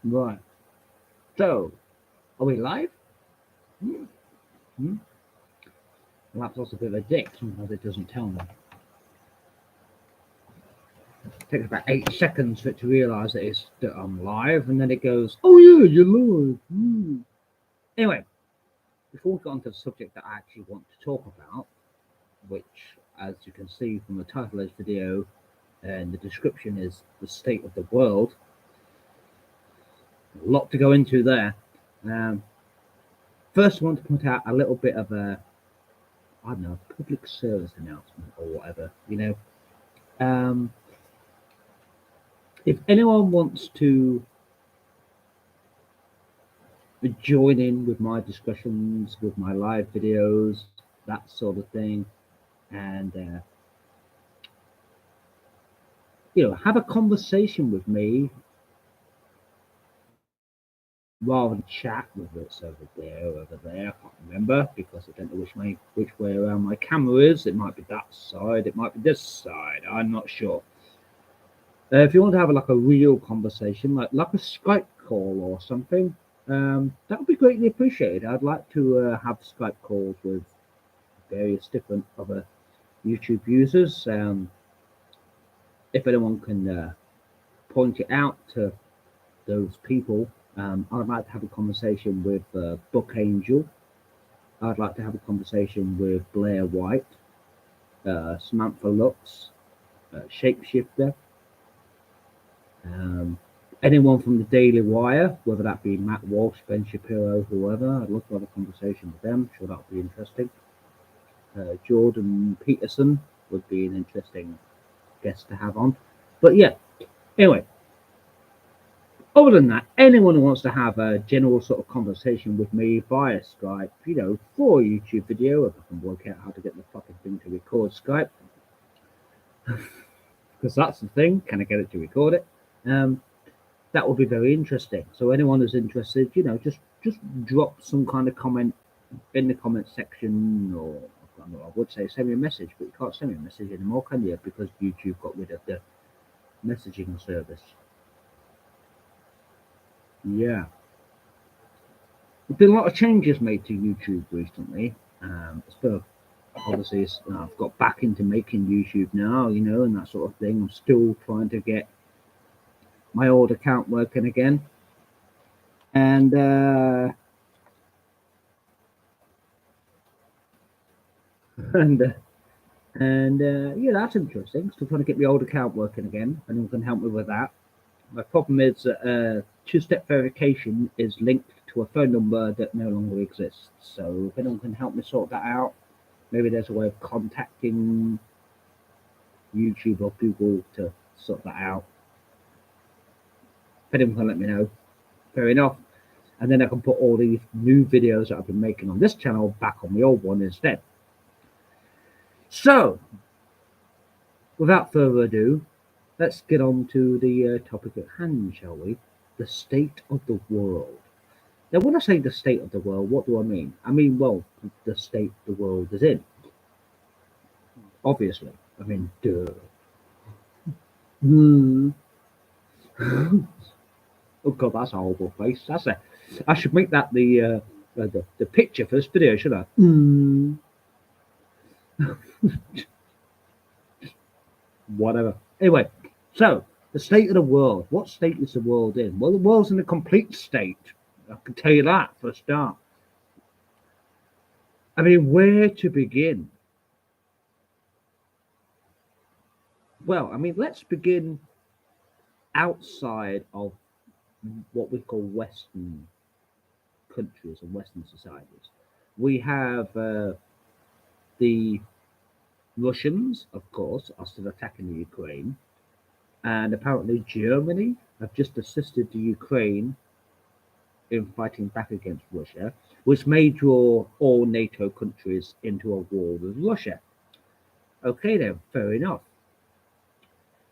Right. So, are we live? Hmm. Hmm. Laptop's a bit of a dick. Sometimes it doesn't tell me. It takes about 8 seconds for it to realise that I'm live, and then it goes, "Oh yeah, you're live." Hmm. Anyway, before we get on to the subject that I actually want to talk about, which, as you can see from the title of this video and the description, is the state of the world. A lot to go into there. Um, First, I want to point out a little bit of a, I don't know, public service announcement or whatever. Um, if anyone wants to join in with my discussions, with my live videos, that sort of thing, and have a conversation with me rather than chat, whether it's over there or over there. I can't remember because I don't know which way around my camera is. It might be that side, it might be this side. I'm not sure. If you want to have like a real conversation, like a Skype call or something, that would be greatly appreciated. I'd like to have Skype calls with various different other YouTube users. If anyone can point it out to those people, I'd like to have a conversation with Book Angel. I'd like to have a conversation with Blair White, Samantha Lux, Shapeshifter, um, anyone from the Daily Wire, whether that be Matt Walsh, Ben Shapiro, whoever. I'd love to have a conversation with them. I'm sure that would be interesting. Jordan Peterson would be an interesting guest to have on. But yeah, anyway, other than that, anyone who wants to have a general sort of conversation with me via Skype, for a YouTube video, if I can work out how to get the fucking thing to record Skype, because that's the thing, can I get it to record it? That would be very interesting. So anyone who's interested, just drop some kind of comment in the comment section, or I would say send me a message, but you can't send me a message anymore, can you? Because YouTube got rid of the messaging service. Yeah. There's been a lot of changes made to YouTube recently. Obviously, I've got back into making YouTube now, and that sort of thing. I'm still trying to get my old account working again. And and yeah, that's interesting. Still trying to get my old account working again. Anyone can help me with that. My problem is that two-step verification is linked to a phone number that no longer exists. So if anyone can help me sort that out, maybe there's a way of contacting YouTube or Google to sort that out. If anyone can let me know, fair enough. And then I can put all these new videos that I've been making on this channel back on the old one instead. So, without further ado, let's get on to the topic at hand, shall we? The state of the world. Now, when I say the state of the world, what do I mean? I mean, well, the state the world is in. Obviously. I mean, duh. Oh God, that's a horrible face. I should make that the picture for this video, should I? Whatever. Anyway, so the state of the world. What state is the world in? Well, the world's in a complete state. I can tell you that for a start. I mean, where to begin? Well, I mean, let's begin outside of what we call Western countries and Western societies. We have the Russians, of course, are still attacking the Ukraine, and apparently Germany have just assisted the Ukraine in fighting back against Russia, which may draw all NATO countries into a war with Russia. Okay, then, fair enough.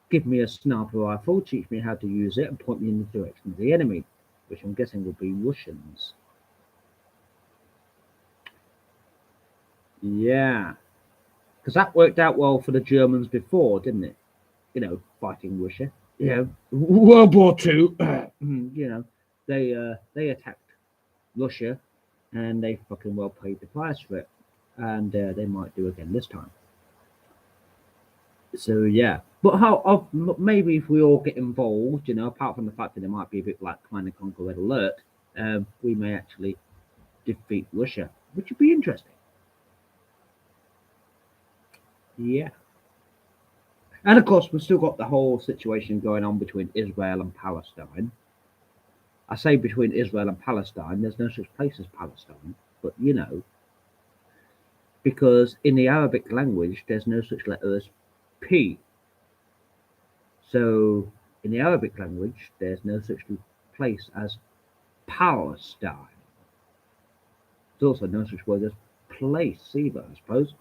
Give me a sniper rifle, teach me how to use it, and point me in the direction of the enemy, which I'm guessing will be Russians. Yeah, because that worked out well for the Germans before, didn't it? Fighting Russia. World War II. they attacked Russia, and they fucking well paid the price for it, and they might do again this time. So yeah, but maybe if we all get involved, apart from the fact that it might be a bit like Command and Conquer Red Alert, we may actually defeat Russia, which would be interesting. Yeah. And of course, we've still got the whole situation going on between Israel and Palestine. I say between Israel and Palestine, there's no such place as Palestine, but because in the Arabic language, there's no such letter as P. So in the Arabic language, there's no such place as Palestine. There's also no such word as place either, I suppose,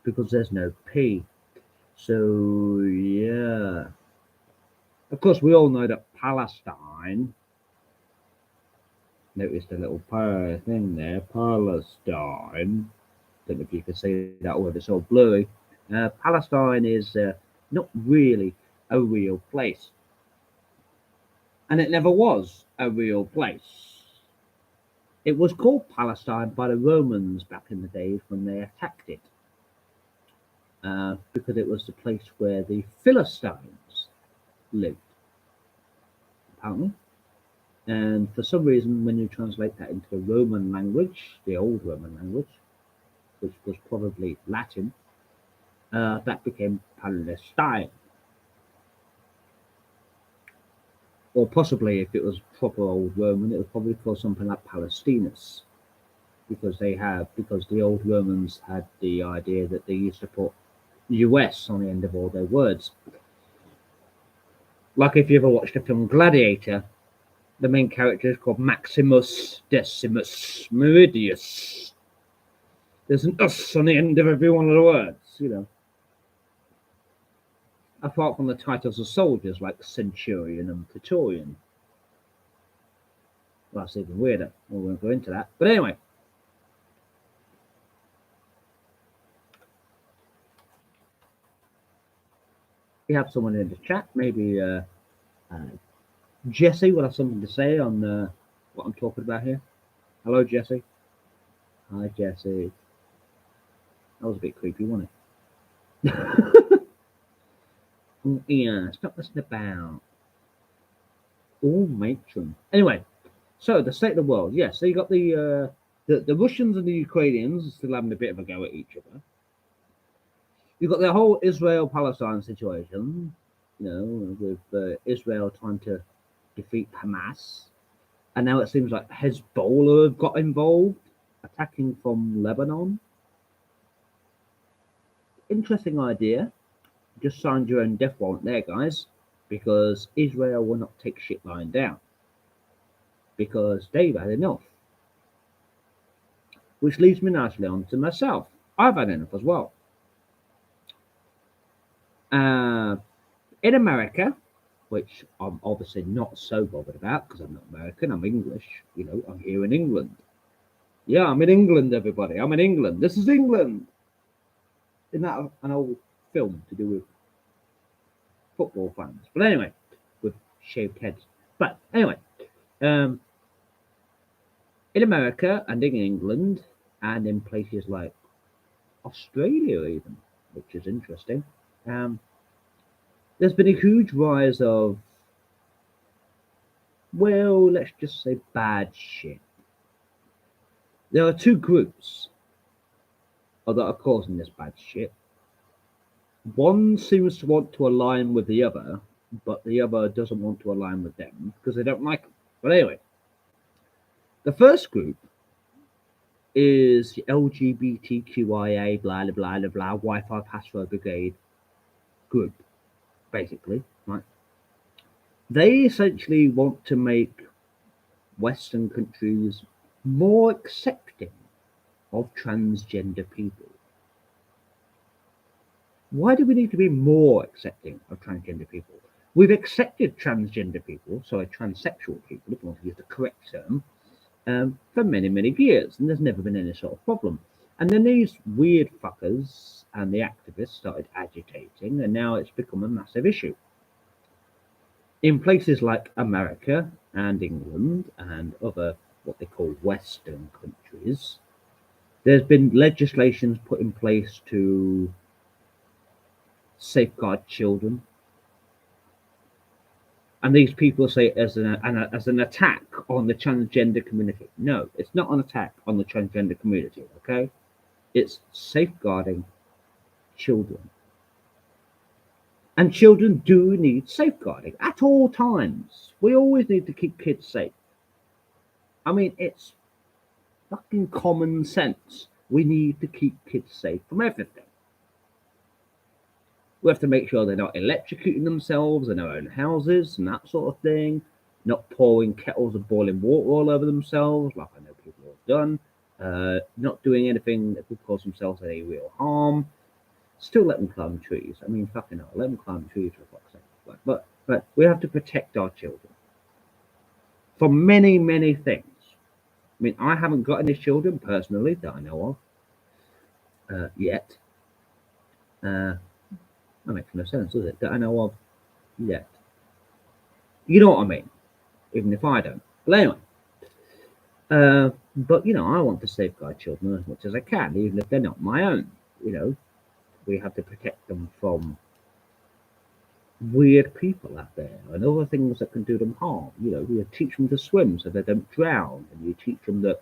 because there's no P. So yeah. Of course, we all know that Palestine. Notice the little thing there, Palestine. Don't know if you can see that or if it's all blurry. Palestine is not really a real place, and it never was a real place. It was called Palestine by the Romans back in the days when they attacked it, because it was the place where the Philistines lived, apparently. And for some reason, when you translate that into the Roman language, the old Roman language, which was probably Latin, that became Palestine. Or possibly, if it was proper old Roman, it was probably called something like Palestinus, because the old Romans had the idea that they used to put US on the end of all their words. Like if you ever watched the film Gladiator, the main character is called Maximus Decimus Meridius. There's an us on the end of every one of the words, Apart from the titles of soldiers like Centurion and Praetorian. Well, that's even weirder. We won't go into that. But anyway. We have someone in the chat. Maybe Jesse will have something to say on what I'm talking about here. Hello, Jesse. Hi, Jesse. That was a bit creepy, wasn't it? Yeah, stop listening about. Oh, matron. Anyway, so the state of the world. Yeah, so you got the Russians and the Ukrainians still having a bit of a go at each other. You've got the whole Israel-Palestine situation, with Israel trying to defeat Hamas. And now it seems like Hezbollah have got involved, attacking from Lebanon. Interesting idea. Just signed your own death warrant there, guys, because Israel will not take shit lying down, because they've had enough. Which leads me nicely on to myself. I've had enough as well. In America, which I'm obviously not so bothered about because I'm not American, I'm English, I'm here in England. Yeah, I'm in England, everybody. I'm in England. This is England. Isn't that an old film to do with football fans? But anyway, with shaved heads. But anyway, in America and in England and in places like Australia even, which is interesting, there's been a huge rise of, well, let's just say bad shit. There are two groups that are causing this bad shit. One seems to want to align with the other, but the other doesn't want to align with them because they don't like them. But anyway, the first group is the LGBTQIA blah blah blah blah Wi-Fi password brigade group, basically, right? They essentially want to make Western countries more accepting of transgender people. Why do we need to be more accepting of transgender people? We've accepted transgender people, sorry, transsexual people, if you want to use the correct term, for many, many years, and there's never been any sort of problem. And then these weird fuckers and the activists started agitating, and now it's become a massive issue. In places like America and England and other what they call Western countries, there's been legislations put in place to safeguard children. And these people say it as an attack on the transgender community. No, it's not an attack on the transgender community, okay? It's safeguarding children. And children do need safeguarding at all times. We always need to keep kids safe. I mean, it's fucking common sense. We need to keep kids safe from everything. We have to make sure they're not electrocuting themselves in their own houses and that sort of thing, not pouring kettles of boiling water all over themselves, like I know people have done, not doing anything that could cause themselves any real harm. Still let them climb trees. I mean, fucking hell, let them climb trees for fuck's sake. But we have to protect our children from many, many things. I mean, I haven't got any children personally that I know of yet. That makes no sense, does it? That I know of yet. You know what I mean? Even if I don't. But anyway. But, I want to safeguard children as much as I can, even if they're not my own. We have to protect them from weird people out there and other things that can do them harm. You teach them to swim so they don't drown, and you teach them that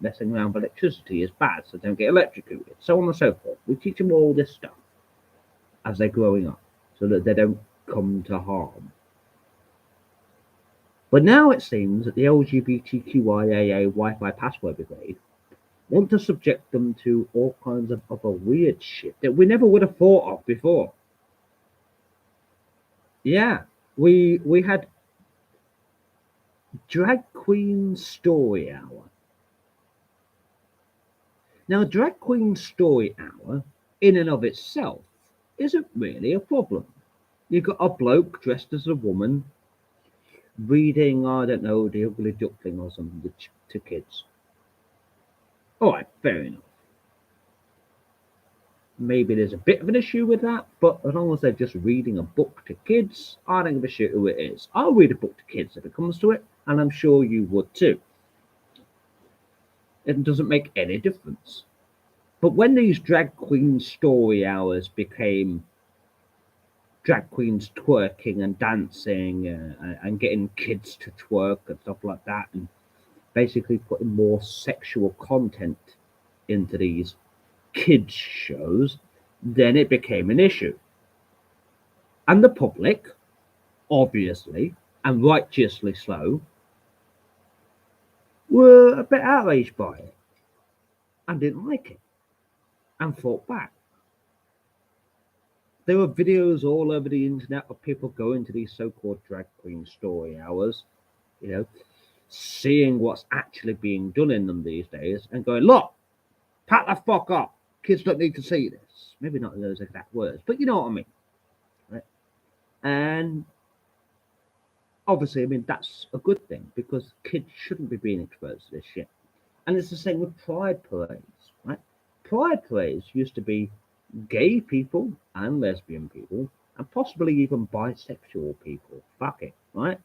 messing around with electricity is bad, so they don't get electrocuted, so on and so forth. We teach them all this stuff as they're growing up, so that they don't come to harm. But now it seems that the LGBTQIAA Wi-Fi password brigade want to subject them to all kinds of other weird shit that we never would have thought of before. Yeah, we had Drag Queen Story Hour. Now, Drag Queen Story Hour, in and of itself, isn't really a problem. You've got a bloke dressed as a woman reading, I don't know, The Ugly Duckling or something to kids. All right, fair enough. Maybe there's a bit of an issue with that, but as long as they're just reading a book to kids, I don't give a shit who it is. I'll read a book to kids if it comes to it, and I'm sure you would too. It doesn't make any difference. But when these drag queen story hours became drag queens twerking and dancing and getting kids to twerk and stuff like that, and basically putting more sexual content into these kids shows, then it became an issue. And the public, obviously, and righteously so, were a bit outraged by it and didn't like it and fought back. There were videos all over the internet of people going to these so-called drag queen story hours, seeing what's actually being done in them these days and going, look, pat the fuck up. Kids don't need to see this. Maybe not in those exact words, but you know what I mean. Right? And obviously, I mean, that's a good thing because kids shouldn't be being exposed to this shit. And it's the same with pride parades, right? Pride parades used to be gay people and lesbian people and possibly even bisexual people. Fuck it, right?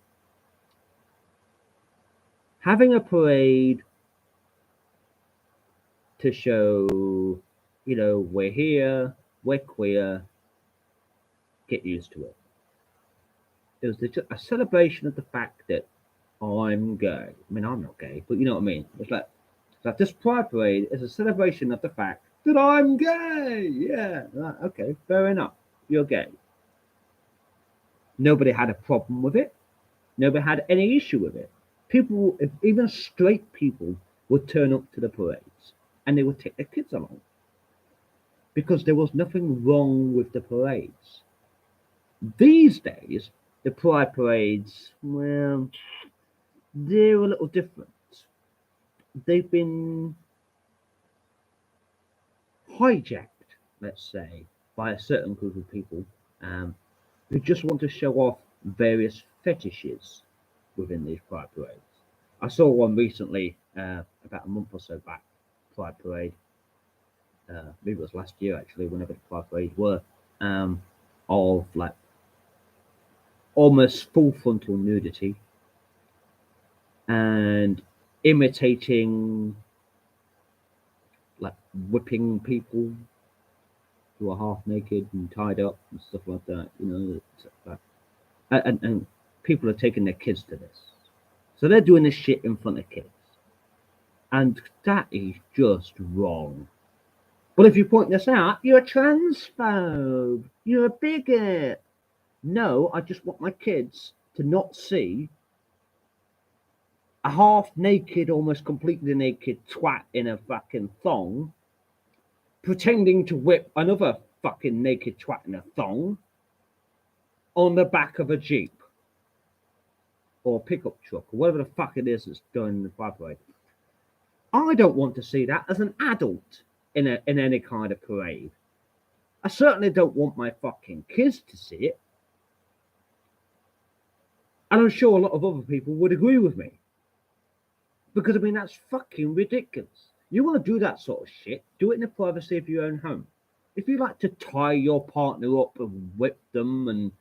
Having a parade to show, we're here, we're queer, get used to it. It was a celebration of the fact that I'm gay. I mean, I'm not gay, but you know what I mean. It's like this pride parade is a celebration of the fact that I'm gay. Yeah, okay, fair enough. You're gay. Nobody had a problem with it. Nobody had any issue with it. People, even straight people, would turn up to the parades and they would take their kids along because there was nothing wrong with the parades. These days, the pride parades, well, they're a little different. They've been hijacked, let's say, by a certain group of people who just want to show off various fetishes within these pride parades. I saw one recently, about a month or so back, pride parade. Maybe it was last year actually, whenever the pride parades were, of like almost full frontal nudity, and imitating, like whipping people who are half naked and tied up and stuff like that. Like, and people are taking their kids to this, so they're doing this shit in front of kids, and that is just wrong. But if you point this out, you're a transphobe, you're a bigot. No, I just want my kids to not see a half naked, almost completely naked twat in a fucking thong pretending to whip another fucking naked twat in a thong on the back of a Jeep or pickup truck or whatever the fuck it is that's going in the driveway. I don't want to see that as an adult in any kind of parade. I certainly don't want my fucking kids to see it. And I'm sure a lot of other people would agree with me. Because, I mean, that's fucking ridiculous. You want to do that sort of shit, do it in the privacy of your own home. If you like to tie your partner up and whip them and,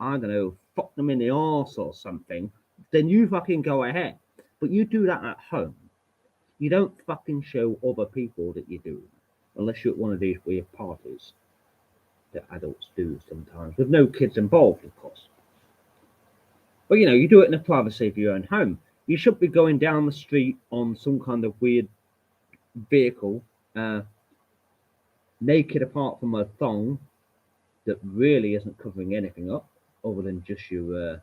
I don't know, fuck them in the arse or something, then you fucking go ahead. But you do that at home. You don't fucking show other people that you do, unless you're at one of these weird parties that adults do sometimes, with no kids involved, of course. But you do it in the privacy of your own home. You should be going down the street on some kind of weird vehicle, naked apart from a thong that really isn't covering anything up other than just your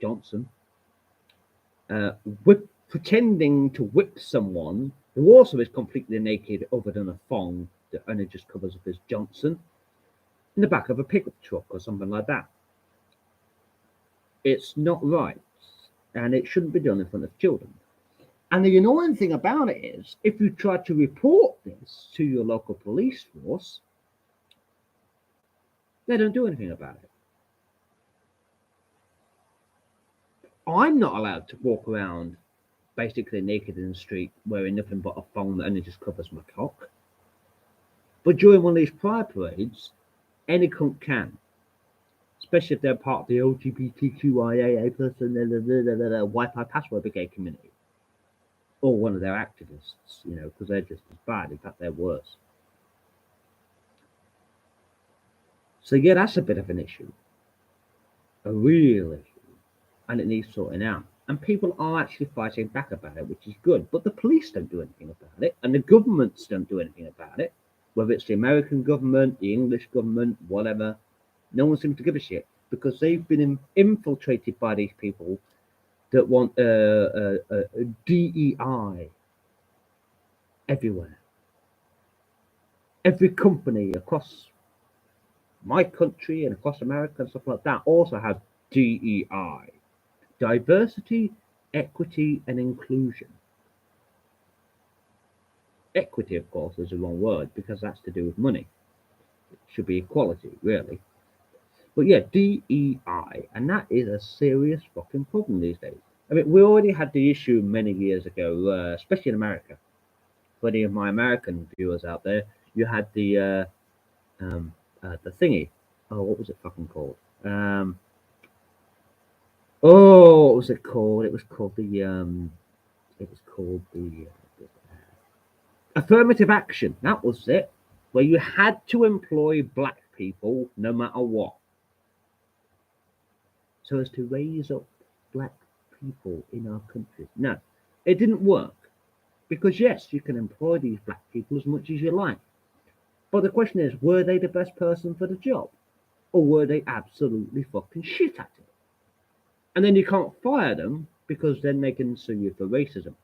Johnson, pretending to whip someone who also is completely naked other than a thong that only just covers up his Johnson in the back of a pickup truck or something like that. It's not right, and it shouldn't be done in front of children. And the annoying thing about it is, if you try to report this to your local police force, they don't do anything about it. I'm not allowed to walk around basically naked in the street wearing nothing but a thong that only just covers my cock. But during one of these pride parades, any cunt can, especially if they're part of the LGBTQIA person, Wi-Fi password brigade community, or one of their activists, because they're just as bad. In fact, they're worse. So yeah, that's a bit of an issue, a real issue, and it needs sorting out. And people are actually fighting back about it, which is good. But the police don't do anything about it, and the governments don't do anything about it. Whether it's the American government, the English government, whatever, no one seems to give a shit because they've been infiltrated by these people that want DEI everywhere. Every company across my country and across America and stuff like that also has DEI. Diversity, equity, and inclusion. Equity, of course, is the wrong word because that's to do with money. It should be equality, really. But yeah, DEI, and that is a serious fucking problem these days. I mean, we already had the issue many years ago, especially in America. For any of my American viewers out there, you had the thingy. Oh, what was it fucking called? What was it called? It was called the affirmative action. That was it, where you had to employ black people no matter what, so as to raise up black people in our country. No, it didn't work because yes, you can employ these black people as much as you like, but the question is, were they the best person for the job, or were they absolutely fucking shit at it? And then you can't fire them because then they can sue you for racism.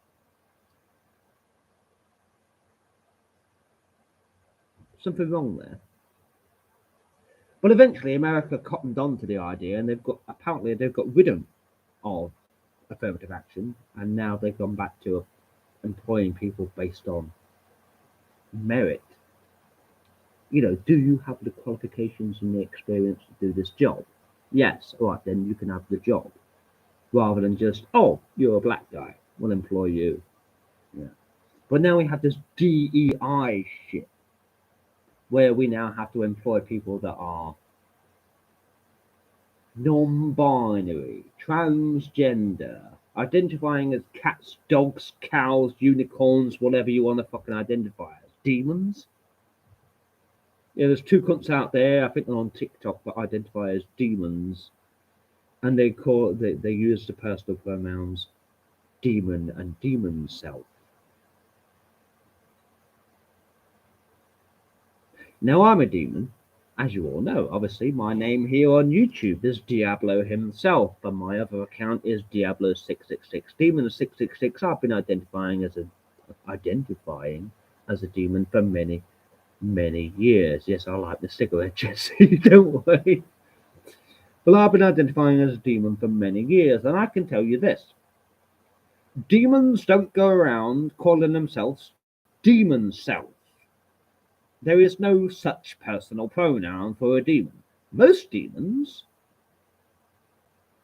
Something wrong there. But eventually, America cottoned on to the idea, and they've got rid of affirmative action, and now they've gone back to employing people based on merit. Do you have the qualifications and the experience to do this job? Yes, all right, then you can have the job, rather than just, oh, you're a black guy, we'll employ you. Yeah. But now we have this DEI shit, where we now have to employ people that are non-binary, transgender. identifying as cats, dogs, cows, unicorns, whatever you want to fucking identify as. Demons? Yeah, there's two cunts out there, I think they're on TikTok, that identify as demons. And they use the personal pronouns demon and demon self. Now I'm a demon, as you all know. Obviously, my name here on YouTube is Diablo himself, and my other account is Diablo666. Demon 666. I've been identifying as a demon for many, many years. Yes, I like the cigarette, Jesse. Don't worry. Well, I've been identifying as a demon for many years, and I can tell you this: demons don't go around calling themselves demon self. There is no such personal pronoun for a demon. Most demons,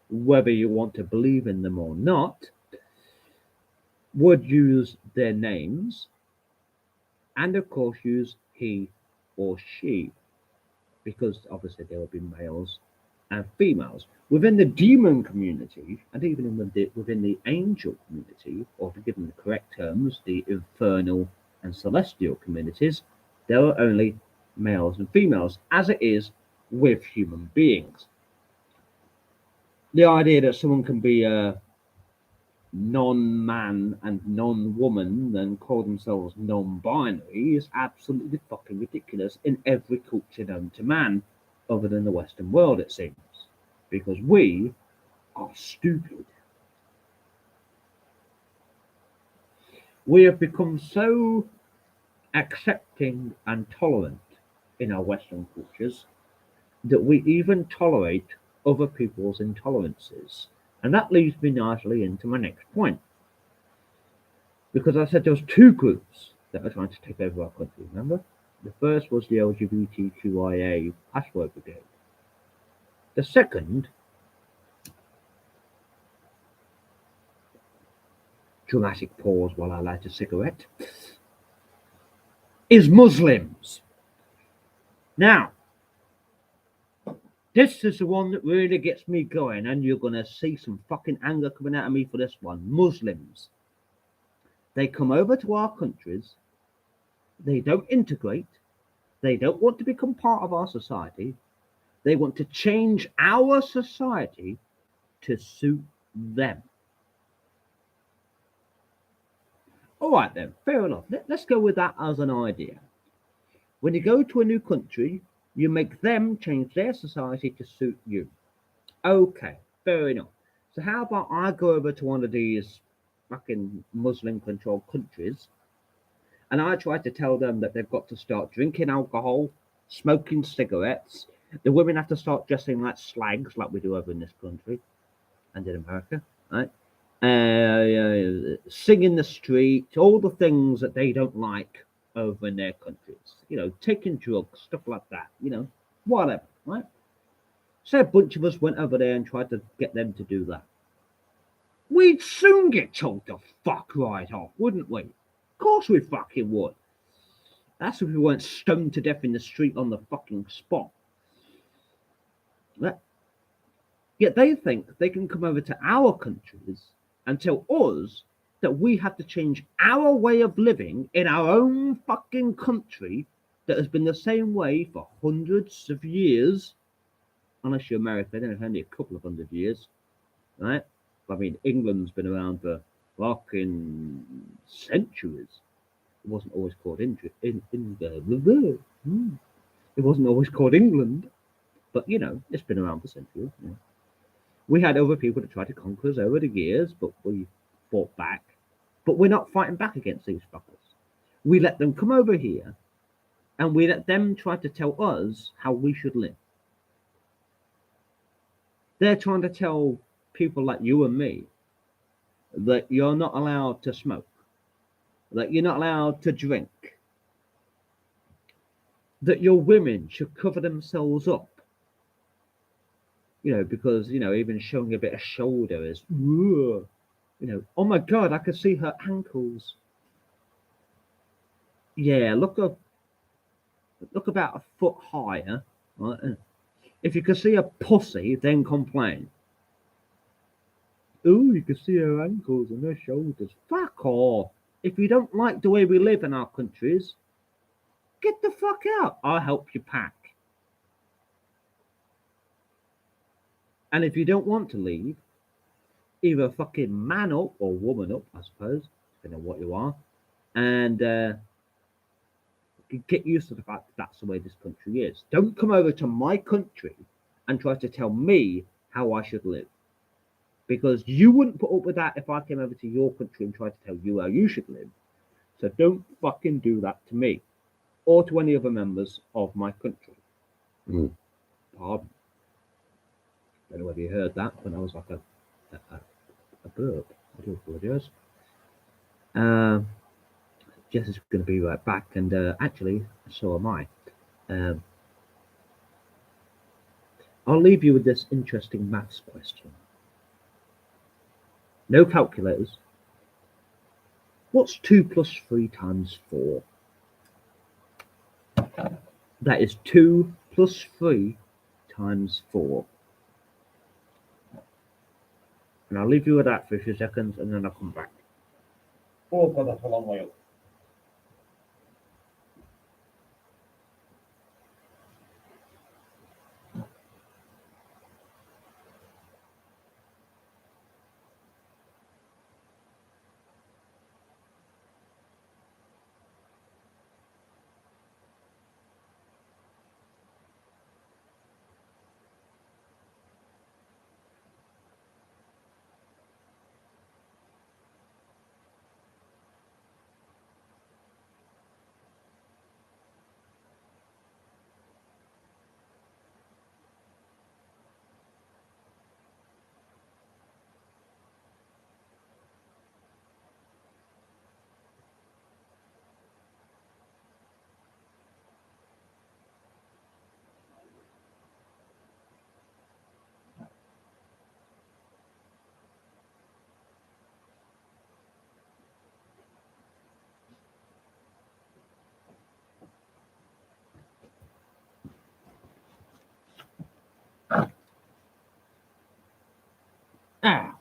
whether you want to believe in them or not, would use their names and, of course, use he or she, because obviously there will be males and females. Within the demon community, and even within the angel community, or to give them the correct terms, the infernal and celestial communities, there are only males and females, as it is with human beings. The idea that someone can be a non-man and non-woman and call themselves non-binary is absolutely fucking ridiculous in every culture known to man, other than the Western world, it seems, because we are stupid. We have become so accepting and tolerant in our Western cultures that we even tolerate other people's intolerances. And that leads me nicely into my next point. Because I said there was two groups that are trying to take over our country, remember? The first was the LGBTQIA password brigade. The second, dramatic pause while I light a cigarette, is Muslims. Now, this is the one that really gets me going, and you're going to see some fucking anger coming out of me for this one. Muslims. They come over to our countries, they don't integrate, they don't want to become part of our society, they want to change our society to suit them. All right then, fair enough. Let's go with that as an idea. When you go to a new country, you make them change their society to suit you. Okay, fair enough. So how about I go over to one of these fucking Muslim-controlled countries, and I try to tell them that they've got to start drinking alcohol, smoking cigarettes. The women have to start dressing like slags, like we do over in this country and in America, right? Sing in the street, all the things that they don't like over in their countries. You know, taking drugs, stuff like that. You know, whatever, right? So a bunch of us went over there and tried to get them to do that. We'd soon get told to fuck right off, wouldn't we? Of course we fucking would. That's if we weren't stoned to death in the street on the fucking spot. Yet they think they can come over to our countries and tell us that we have to change our way of living in our own fucking country that has been the same way for hundreds of years. Unless you're American, then it's only a couple of hundred years, right? I mean, England's been around for fucking centuries. It wasn't always called it wasn't always called England, but you know, it's been around for centuries. You know. We had other people that tried to conquer us over the years, but we fought back. But we're not fighting back against these fuckers. We let them come over here, and we let them try to tell us how we should live. They're trying to tell people like you and me that you're not allowed to smoke, that you're not allowed to drink, that your women should cover themselves up. You know, because, you know, even showing a bit of shoulder is, you know, oh my God, I could see her ankles. Yeah, look about a foot higher. Right? If you could see a pussy, then complain. Oh, you can see her ankles and her shoulders. Fuck off. If you don't like the way we live in our countries, get the fuck out. I'll help you pack. And if you don't want to leave, either fucking man up or woman up, I suppose, depending on what you are, and get used to the fact that that's the way this country is. Don't come over to my country and try to tell me how I should live. Because you wouldn't put up with that if I came over to your country and tried to tell you how you should live. So don't fucking do that to me or to any other members of my country. Pardon. Don't know whether you heard that, but that was like a burp. I do apologise. Jess is going to be right back, and actually, so am I. I'll leave you with this interesting maths question. No calculators. What's 2 plus 3 times 4? That is 2 plus 3 times 4. And I'll leave you with that for a few seconds, and then I'll come back. Oh, God, that's a long way up.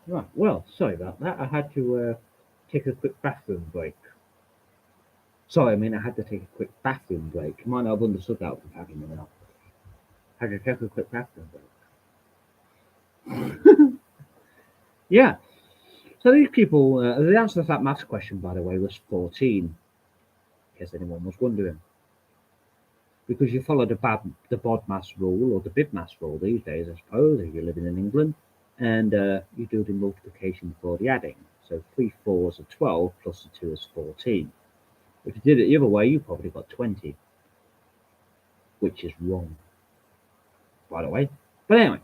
Right. Well, sorry about that. I had to take a quick bathroom break. Sorry, I mean I had to take a quick bathroom break. You might not have understood that from having me now. I had to take a quick bathroom break. Yeah. So these people, the answer to that maths question, by the way, was 14. In case anyone was wondering, because you follow the BODMAS rule or the BIDMAS rule these days, I suppose, if you're living in England, and you do the multiplication before the adding. So 3 4s are 12 plus the 2 is 14. If you did it the other way, you probably got 20, which is wrong, by the way. But anyway.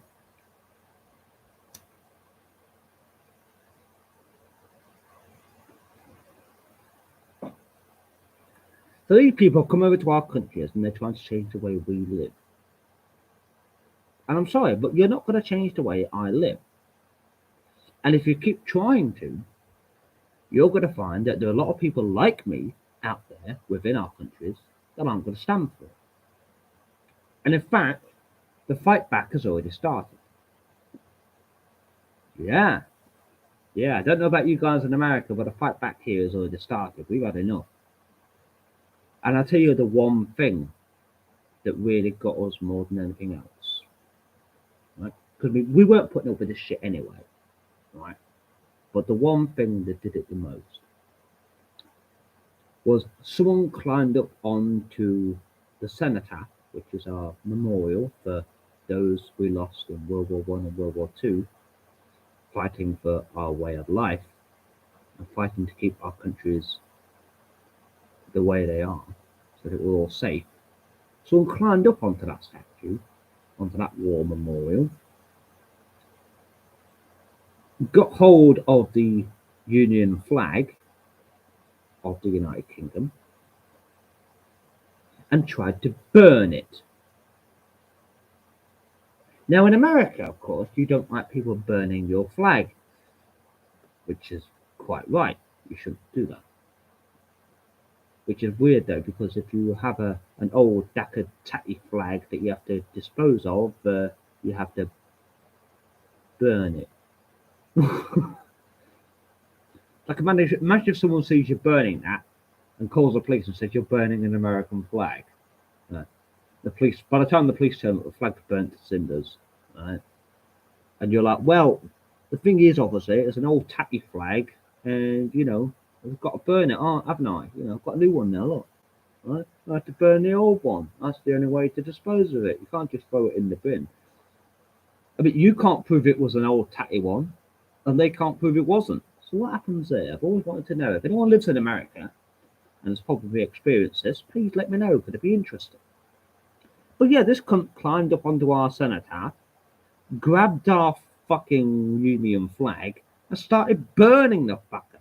So these people come over to our countries and they're trying to change the way we live. And I'm sorry, but you're not going to change the way I live. And if you keep trying to, you're going to find that there are a lot of people like me out there within our countries that aren't going to stand for it. And in fact, the fight back has already started. Yeah. Yeah, I don't know about you guys in America, but the fight back here has already started. We've had enough. And I'll tell you the one thing that really got us more than anything else. Right? Because we weren't putting up with this shit anyway. Right? But the one thing that did it the most was someone climbed up onto the cenotaph, which is our memorial for those we lost in World War One and World War Two, fighting for our way of life and fighting to keep our countries the way they are, so that we're all safe. Someone climbed up onto that statue, onto that war memorial, got hold of the Union flag of the United Kingdom and tried to burn it. Now, in America, of course, you don't like people burning your flag, which is quite right. You shouldn't do that. Which is weird, though, because if you have an old Dakar tatty flag that you have to dispose of, you have to burn it. Like imagine if someone sees you burning that and calls the police and says you're burning an American flag. Right? The police, by the time the police turn up, the flag's burnt to cinders. Right? And you're like, well, the thing is, obviously, it's an old tacky flag, and I've got to burn it, haven't I? I've got a new one now. Look, right? I have to burn the old one. That's the only way to dispose of it. You can't just throw it in the bin. I mean, you can't prove it was an old tacky one, and they can't prove it wasn't. So what happens there? I've always wanted to know. If anyone lives in America and has probably experienced this, please let me know. Could it be interesting? But yeah, this cunt climbed up onto our cenotaph, grabbed our fucking Union flag, and started burning the fucker.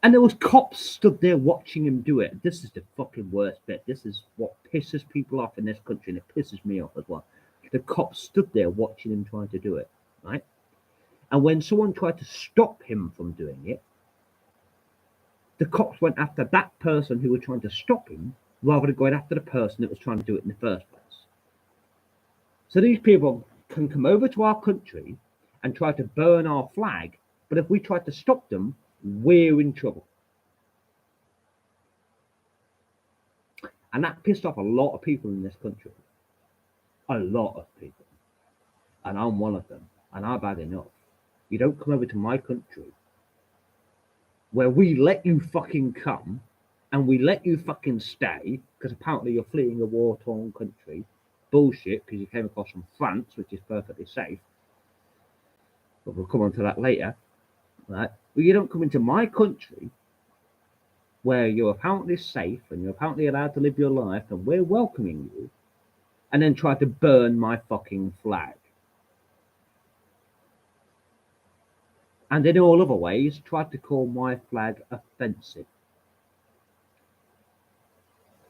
And there was cops stood there watching him do it. This is the fucking worst bit. This is what pisses people off in this country, and it pisses me off as well. The cops stood there watching him trying to do it, right? And when someone tried to stop him from doing it, the cops went after that person who was trying to stop him rather than going after the person that was trying to do it in the first place. So these people can come over to our country and try to burn our flag, but if we try to stop them, we're in trouble. And that pissed off a lot of people in this country. A lot of people. And I'm one of them. And I've had enough. You don't come over to my country where we let you fucking come and we let you fucking stay because apparently you're fleeing a war-torn country. Bullshit, because you came across from France, which is perfectly safe. But we'll come on to that later. Right? But you don't come into my country where you're apparently safe and you're apparently allowed to live your life and we're welcoming you and then try to burn my fucking flag. And in all other ways, tried to call my flag offensive.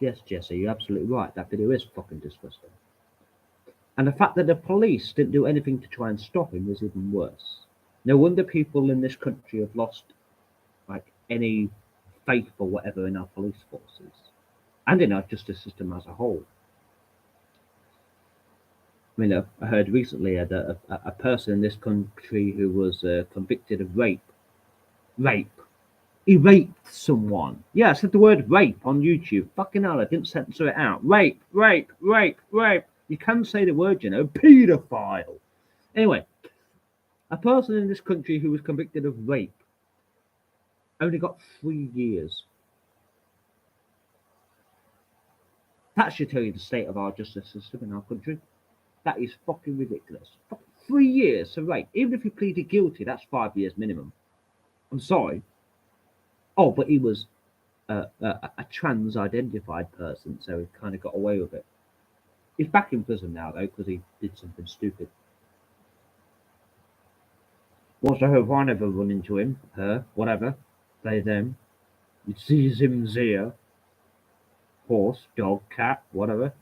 Yes, Jesse, you're absolutely right. That video is fucking disgusting. And the fact that the police didn't do anything to try and stop him is even worse. No wonder people in this country have lost any faith or whatever in our police forces and in our justice system as a whole. I mean, I heard recently that a person in this country who was convicted of rape. He raped someone. Yeah, I said the word rape on YouTube. Fucking hell, I didn't censor it out. Rape. You can say the word, paedophile. Anyway, a person in this country who was convicted of rape only got 3 years. That should tell you the state of our justice system in our country. That is fucking ridiculous. 3 years for rape. Even if he pleaded guilty, that's 5 years minimum. I'm sorry. Oh, but he was a trans-identified person, so he kind of got away with it. He's back in prison now, though, because he did something stupid. What's I hope I never run into him, her, whatever, they, them. You see him, there. Horse, dog, cat, whatever.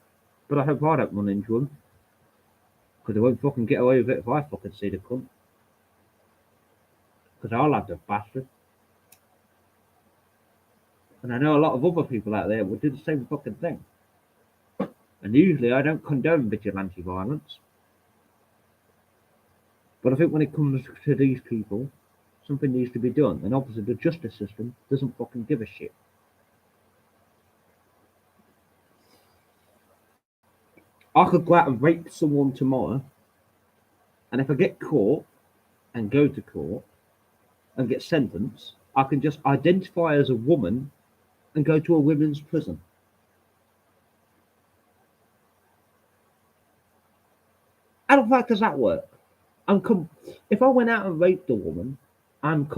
But I hope I don't run into him. Because they won't fucking get away with it if I fucking see the cunt. Because I'll have the bastard. And I know a lot of other people out there will do the same fucking thing. And usually I don't condone vigilante violence. But I think when it comes to these people, something needs to be done. And obviously the justice system doesn't fucking give a shit. I could go out and rape someone tomorrow. And if I get caught and go to court and get sentenced, I can just identify as a woman and go to a women's prison. How the fuck does that work? If I went out and raped a woman, I'm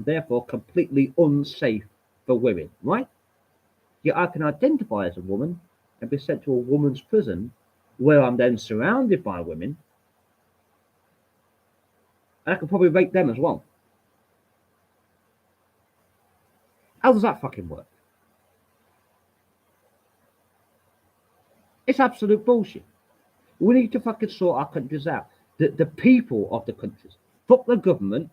therefore completely unsafe for women, right? Yet I can identify as a woman and be sent to a woman's prison where I'm then surrounded by women, and I could probably rape them as well. How does that fucking work? It's absolute bullshit. We need to fucking sort our countries out. The people of the countries. Fuck the government.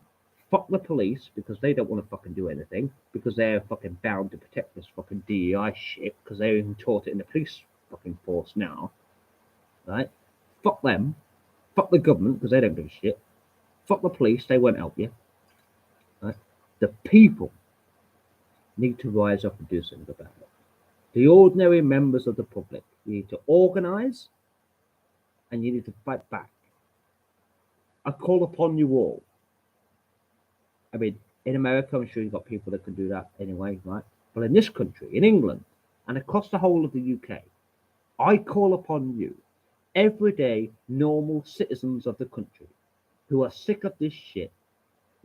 Fuck the police because they don't want to fucking do anything because they're fucking bound to protect this fucking DEI shit because they're even taught it in the police fucking force now. Right? Fuck them. Fuck the government because they don't give a shit. Fuck the police, they won't help you. Right? The people need to rise up and do something about it. The ordinary members of the public, you need to organise and you need to fight back. I call upon you all. I mean, in America, I'm sure you've got people that can do that anyway, right? But in this country, in England, and across the whole of the UK, I call upon you, everyday, normal citizens of the country who are sick of this shit,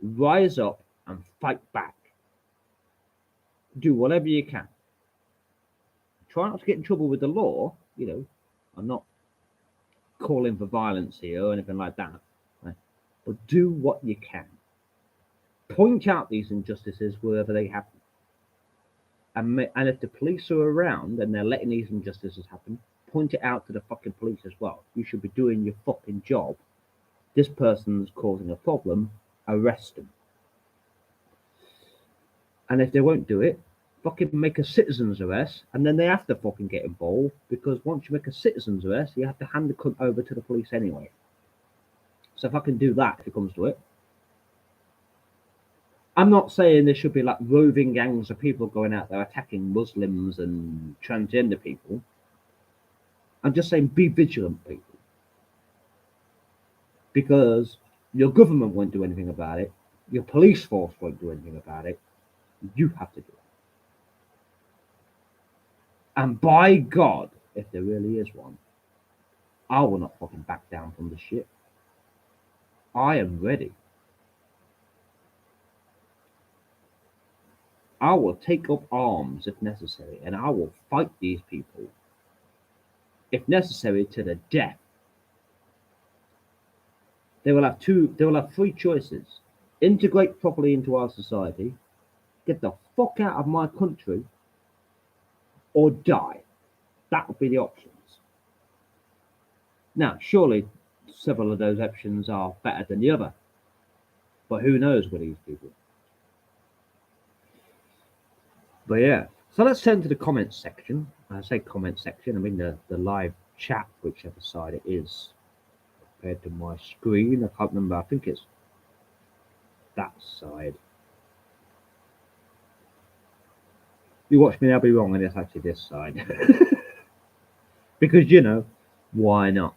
rise up and fight back. Do whatever you can. Try not to get in trouble with the law. You know, I'm not calling for violence here or anything like that. Right? But do what you can. Point out these injustices wherever they happen. And if the police are around and they're letting these injustices happen, point it out to the fucking police as well. You should be doing your fucking job. This person's causing a problem, arrest them. And if they won't do it, fucking make a citizen's arrest, and then they have to fucking get involved, because once you make a citizen's arrest, you have to hand the cunt over to the police anyway. So if I can do that, if it comes to it. I'm not saying there should be like roving gangs of people going out there attacking Muslims and transgender people. I'm just saying be vigilant, people. Because your government won't do anything about it. Your police force won't do anything about it. You have to do it. And by God, if there really is one, I will not fucking back down from the shit. I am ready. I will take up arms if necessary, and I will fight these people, if necessary, to the death. They will have three choices: integrate properly into our society, get the fuck out of my country, or die. That would be the options. Now, surely several of those options are better than the other, but who knows with these people. But yeah, so let's turn to the comments section. I say comment section, I mean the live chat, whichever side it is compared to my screen. I can't remember, I think it's that side. You watch me, I'll be wrong, and it's actually this side. Because, you know, why not?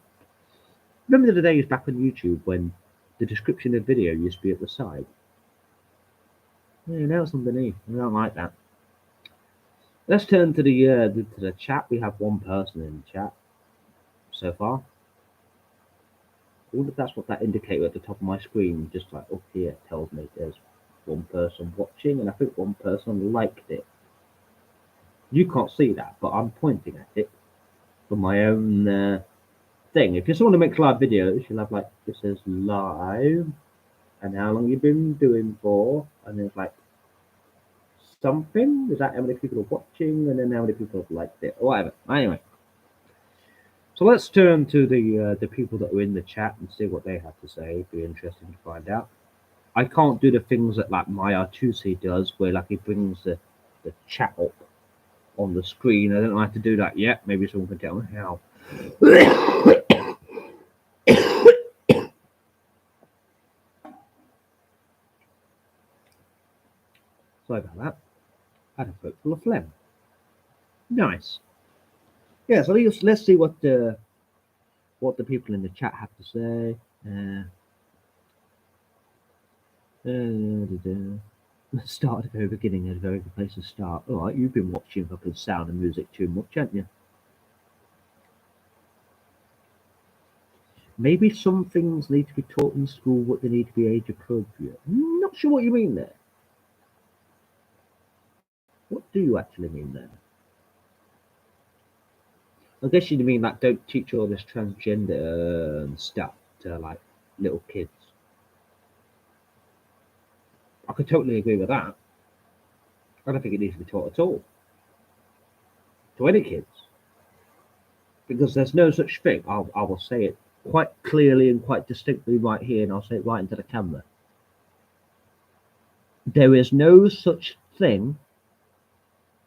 Remember the days back on YouTube when the description of the video used to be at the side? Yeah, now it's underneath. I don't like that. Let's turn to the chat. We have one person in the chat so far. I wonder if that's what that indicator at the top of my screen, just like up here, tells me there's one person watching, and I think one person liked it. You can't see that, but I'm pointing at it for my own thing. If you're someone who makes live videos, you'll have like, it says live, and how long you've been doing for, and there's like something. Is that how many people are watching, and then how many people have liked it, or whatever. Anyway, so let's turn to the people that are in the chat and see what they have to say. It'd be interesting to find out. I can't do the things that like my R2C does, where like it brings the chat up on the screen. I don't know how to do that yet. Maybe someone can tell me how. Sorry about that. I had a throat full of phlegm. Nice. Yeah, so let's see what the people in the chat have to say. Let's start at the very beginning. At a very good place to start. All right, you've been watching fucking Sound and Music too much, haven't you? Maybe some things need to be taught in school, but they need to be age appropriate. I'm not sure what you mean there. What do you actually mean there? I guess you mean like don't teach all this transgender stuff to like little kids. I could totally agree with that. I don't think it needs to be taught at all to any kids, because there's no such thing. I will say it quite clearly and quite distinctly right here, and I'll say it right into the camera. There is no such thing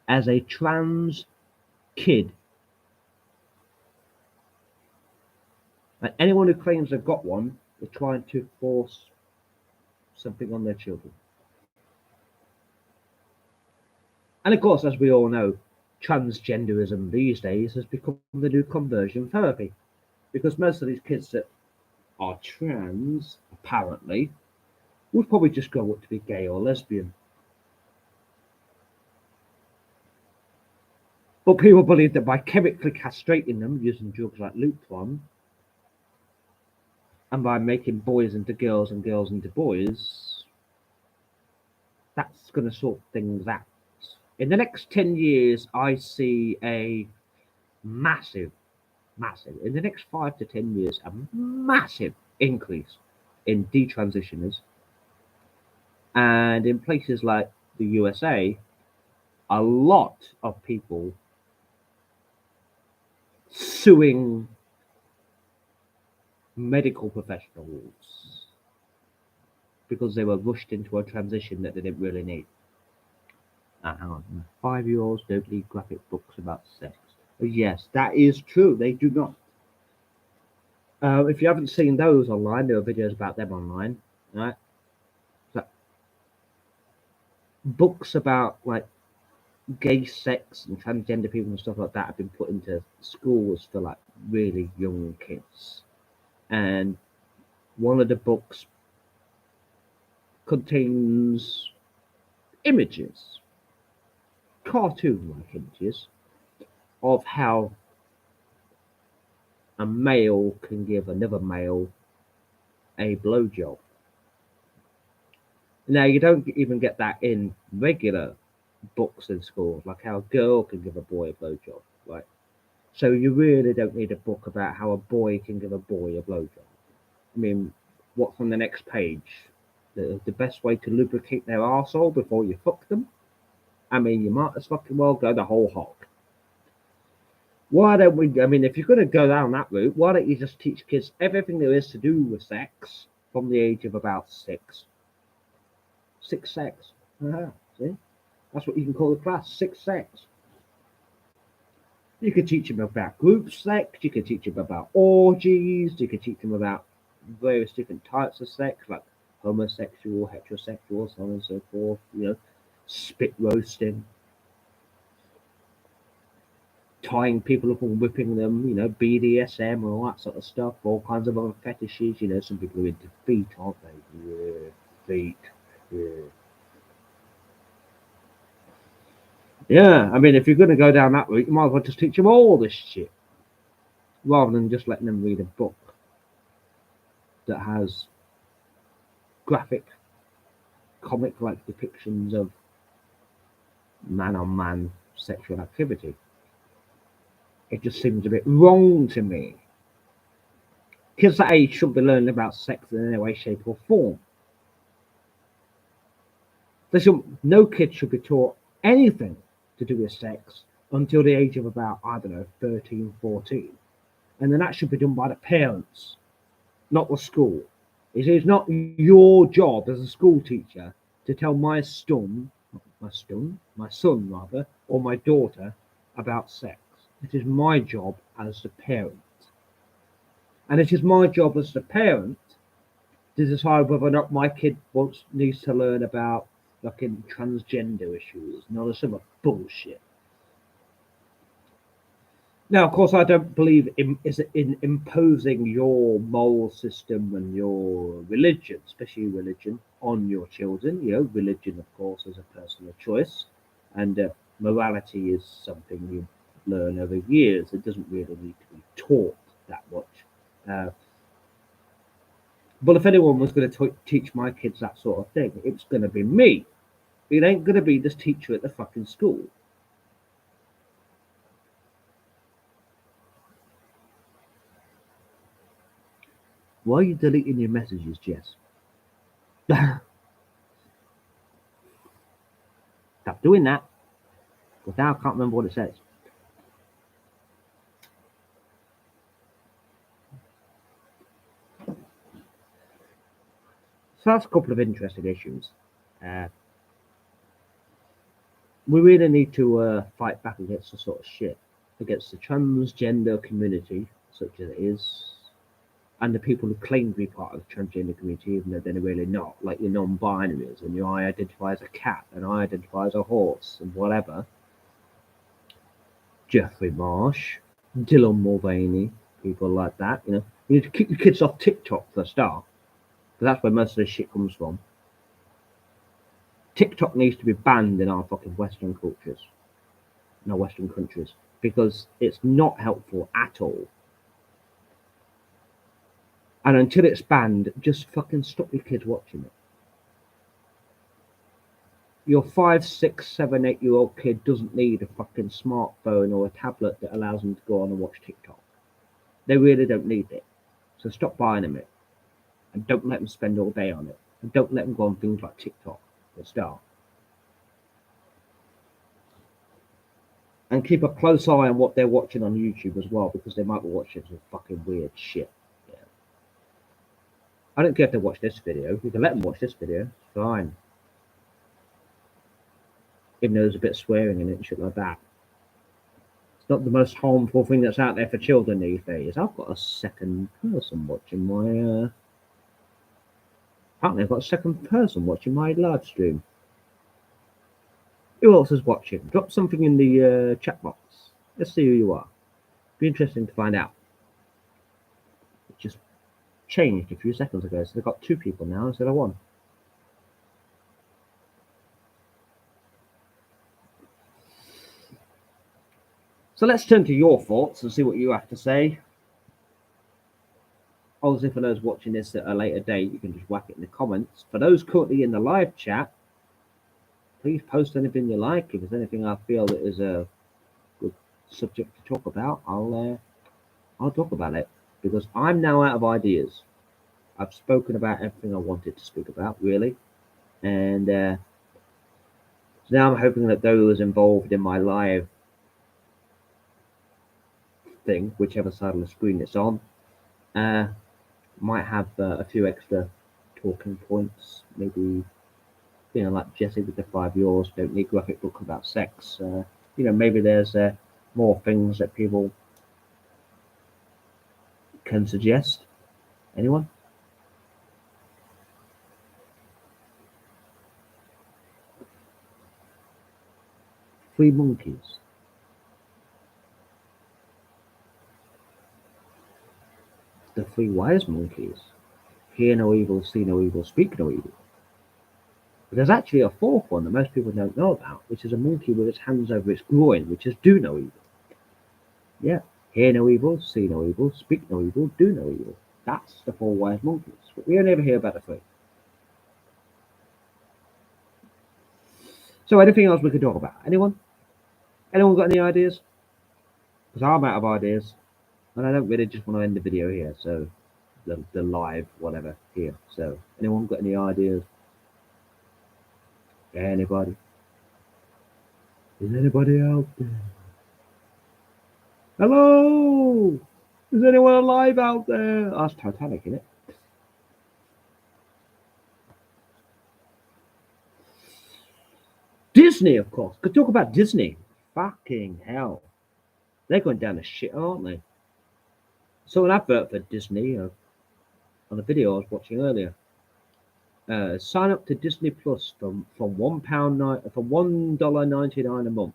as a trans kid. And anyone who claims they've got one is trying to force something on their children. And of course, as we all know, transgenderism these days has become the new conversion therapy, because most of these kids that are trans, apparently, would probably just grow up to be gay or lesbian. But people believe that by chemically castrating them using drugs like Lupron, and by making boys into girls and girls into boys, that's going to sort things out. In the next 10 years, I see a massive, in the next 5 to 10 years, a massive increase in detransitioners. And in places like the USA, a lot of people suing medical professionals because they were rushed into a transition that they didn't really need. Hang on. 5-year-olds don't read graphic books about sex. Yes, that is true. They do not. If you haven't seen those online, there are videos about them online, right? So, books about like gay sex and transgender people and stuff like that have been put into schools for like really young kids. And one of the books contains images, cartoon-like images, of how a male can give another male a blowjob. Now, you don't even get that in regular books in schools, like how a girl can give a boy a blowjob, right? So you really don't need a book about how a boy can give a boy a blowjob. I mean, what's on the next page? The best way to lubricate their arsehole before you fuck them? I mean, you might as fucking well go the whole hog. Why don't we? I mean, if you're going to go down that route, why don't you just teach kids everything there is to do with sex from the age of about 6? 6 sex. See? That's what you can call the class, 6 sex. You could teach them about group sex, you could teach them about orgies, you could teach them about various different types of sex, like homosexual, heterosexual, so on and so forth, spit roasting, tying people up and whipping them, BDSM and all that sort of stuff, all kinds of other fetishes, some people are into feet, aren't they? Yeah, feet. Yeah. Yeah, I mean, if you're going to go down that route, you might as well just teach them all this shit, rather than just letting them read a book that has graphic, comic-like depictions of man-on-man sexual activity. It just seems a bit wrong to me. Kids that age shouldn't be learning about sex in any way, shape, or form. No kid should be taught anything to do with sex until the age of about, 13, 14. And then that should be done by the parents, not the school. It is not your job as a school teacher to tell my son, or my daughter about sex. It is my job as the parent. And it is my job as the parent to decide whether or not my kid needs to learn about fucking transgender issues and all this other bullshit. Now, of course, I don't believe in imposing your moral system and your religion, especially religion, on your children. Religion, of course, is a personal choice, and morality is something you learn over years. It doesn't really need to be taught that much. But if anyone was going to teach my kids that sort of thing, it's going to be me. It ain't going to be this teacher at the fucking school. Why are you deleting your messages, Jess? Stop doing that. Because now I can't remember what it says. So that's a couple of interesting issues. We really need to fight back against the sort of shit, against the transgender community, such as it is, and the people who claim to be part of the transgender community, even though they're really not, like your non-binaries, and I identify as a cat, and I identify as a horse, and whatever. Jeffrey Marsh, Dylan Mulvaney, people like that. You need to keep your kids off TikTok for a start, because that's where most of this shit comes from. TikTok needs to be banned in our fucking Western cultures, in our Western countries, because it's not helpful at all. And until it's banned, just fucking stop your kids watching it. Your 5, 6, 7, 8-year-old kid doesn't need a fucking smartphone or a tablet that allows them to go on and watch TikTok. They really don't need it. So stop buying them it. And don't let them spend all day on it. And don't let them go on things like TikTok for a start. And keep a close eye on what they're watching on YouTube as well, because they might be watching some fucking weird shit. Yeah. I don't care if they watch this video. You can let them watch this video. It's fine. Even though there's a bit of swearing in it and shit like that. It's not the most harmful thing that's out there for children these days. I've got a second person watching my apparently I've got a second person watching my live stream. Who else is watching? Drop something in the chat box. Let's see who you are. Be interesting to find out. It just changed a few seconds ago, so they've got 2 people now instead of 1. So let's turn to your thoughts and see what you have to say. Obviously, for those watching this at a later date, you can just whack it in the comments. For those currently in the live chat, please post anything you like. If there's anything I feel that is a good subject to talk about, I'll talk about it, because I'm now out of ideas. I've spoken about everything I wanted to speak about, really, and so now I'm hoping that those involved in my live thing, whichever side of the screen it's on, might have a few extra talking points. Maybe, like Jesse with the 5 yours, don't need graphic book about sex. Maybe there's more things that people can suggest. Anyone? Three monkeys. The 3 wise monkeys. Hear no evil, see no evil, speak no evil. But there's actually a 4th one that most people don't know about, which is a monkey with its hands over its groin, which is do no evil. Yeah. Hear no evil, see no evil, speak no evil, do no evil. That's the 4 wise monkeys. But we only ever hear about the 3. So anything else we could talk about? Anyone? Anyone got any ideas? Because I'm out of ideas. And I don't really just want to end the video here. So the live whatever here. So anyone got any ideas? Anybody? Is anybody out there? Hello? Is anyone alive out there? That's Titanic, isn't it? Disney, of course. Could talk about Disney. Fucking hell. They're going down the shit, aren't they? So an advert for Disney on a video I was watching earlier. Sign up to Disney Plus from $1.99 a month.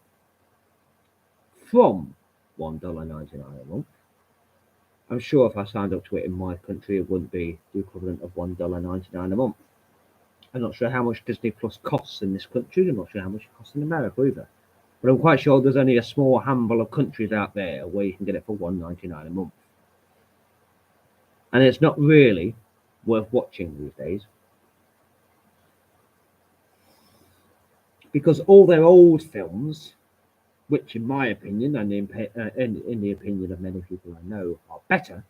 From $1.99 a month. I'm sure if I signed up to it in my country, it wouldn't be the equivalent of $1.99 a month. I'm not sure how much Disney Plus costs in this country. I'm not sure how much it costs in America either. But I'm quite sure there's only a small handful of countries out there where you can get it for $1.99 a month. And it's not really worth watching these days. Because all their old films, which in my opinion, and in the opinion of many people I know, are better,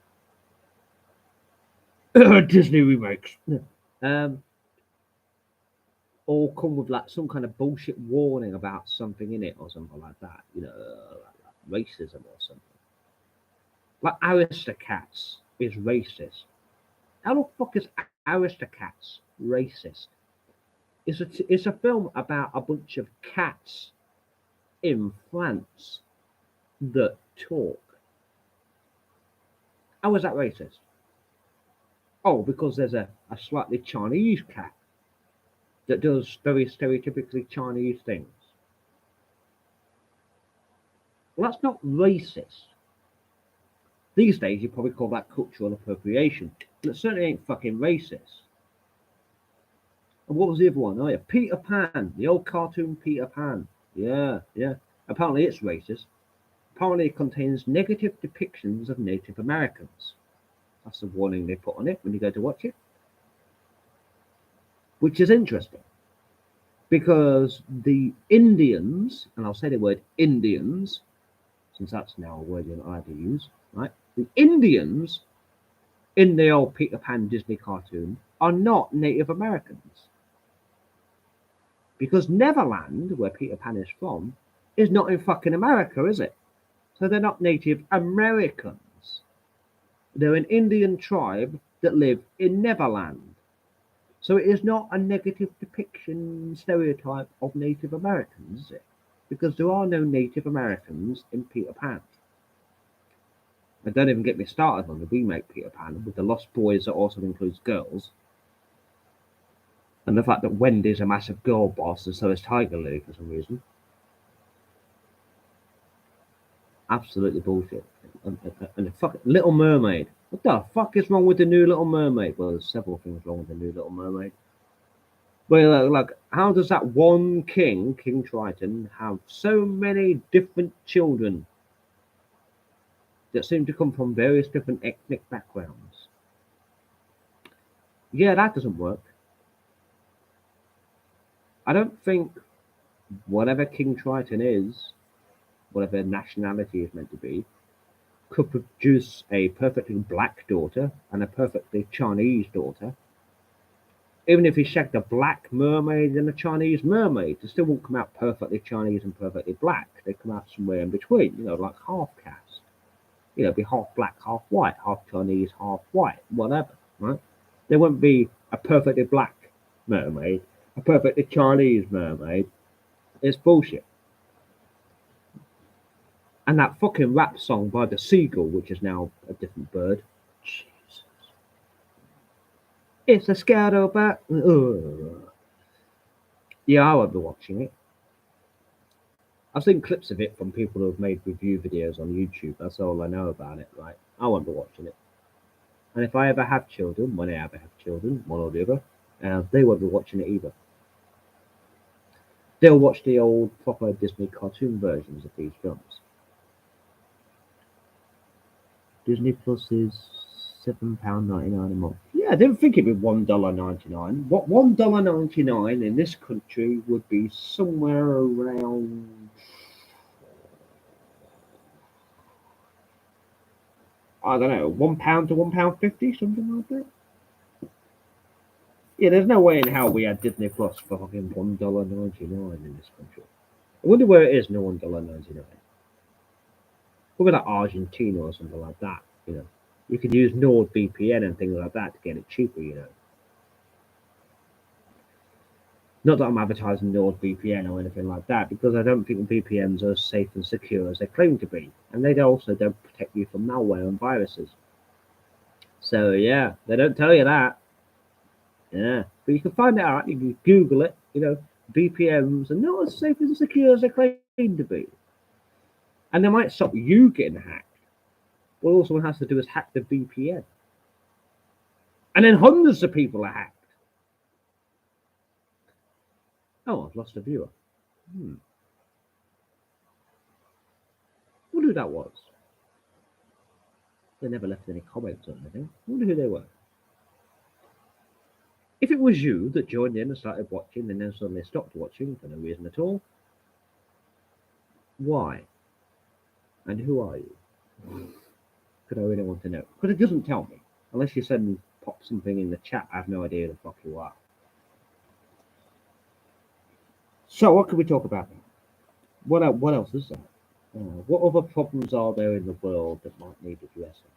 Disney remakes, all come with like some kind of bullshit warning about something in it or something like that, like racism or something. Like Aristocats is racist. How the fuck is Aristocats racist? It's a film about a bunch of cats in France that talk. How is that racist? Oh, because there's a slightly Chinese cat that does very stereotypically Chinese things. Well, that's not racist. These days, you probably call that cultural appropriation. But it certainly ain't fucking racist. And what was the other one? Oh, yeah, Peter Pan, the old cartoon Peter Pan. Yeah, yeah. Apparently, it's racist. Apparently, it contains negative depictions of Native Americans. That's the warning they put on it when you go to watch it. Which is interesting. Because the Indians, and I'll say the word Indians, since that's now a word you're not allowed to use, right? The Indians in the old Peter Pan Disney cartoon are not Native Americans. Because Neverland, where Peter Pan is from, is not in fucking America, is it? So they're not Native Americans. They're an Indian tribe that live in Neverland. So it is not a negative depiction stereotype of Native Americans, is it? Because there are no Native Americans in Peter Pan. And don't even get me started on the remake Peter Pan with the Lost Boys that also includes girls. And the fact that Wendy's a massive girl boss and so is Tiger Lily for some reason. Absolutely bullshit. And the fucking Little Mermaid. What the fuck is wrong with the new Little Mermaid? Well, there's several things wrong with the new Little Mermaid. Well, like, how does that one king, King Triton, have so many different children that seem to come from various different ethnic backgrounds? Yeah, that doesn't work. I don't think whatever King Triton is, whatever nationality is meant to be, could produce a perfectly black daughter and a perfectly Chinese daughter. Even if he shagged a black mermaid and a Chinese mermaid, they still won't come out perfectly Chinese and perfectly black. They come out somewhere in between, like half caste. Be half black, half white, half Chinese, half white, whatever, right? There won't be a perfectly black mermaid, a perfectly Chinese mermaid. It's bullshit. And that fucking rap song by the seagull, which is now a different bird. Jesus. It's a scatterbat. Yeah, I won't be watching it. I've seen clips of it from people who have made review videos on YouTube. That's all I know about it, right? I won't be watching it. And if I ever have children, when I ever have children, one or the other, they won't be watching it either. They'll watch the old proper Disney cartoon versions of these films. Disney Plus is £7.99 a month. Yeah, I didn't think it'd be $1.99. What $1.99 in this country would be somewhere around, I don't know, £1 to £1.50, something like that. Yeah, there's no way in hell we had Disney Plus for fucking $1.99 in this country. I wonder where it is no $1.99. Probably like Argentina or something like that, You could use NordVPN and things like that to get it cheaper. Not that I'm advertising NordVPN or anything like that, because I don't think VPNs are as safe and secure as they claim to be. And they also don't protect you from malware and viruses. So, yeah, they don't tell you that. Yeah, but you can find it out. You can Google it, VPNs are not as safe and secure as they claim to be. And they might stop you getting hacked. But all someone has to do is hack the VPN. And then hundreds of people are hacked. Oh, I've lost a viewer. Wonder who that was. They never left any comments or anything. Wonder who they were. If it was you that joined in and started watching and then suddenly stopped watching for no reason at all, why? And who are you? Could I really want to know? Because it doesn't tell me. Unless you suddenly pop something in the chat, I have no idea who the fuck you are. So, what can we talk about now? What else is there? What other problems are there in the world that might need addressing?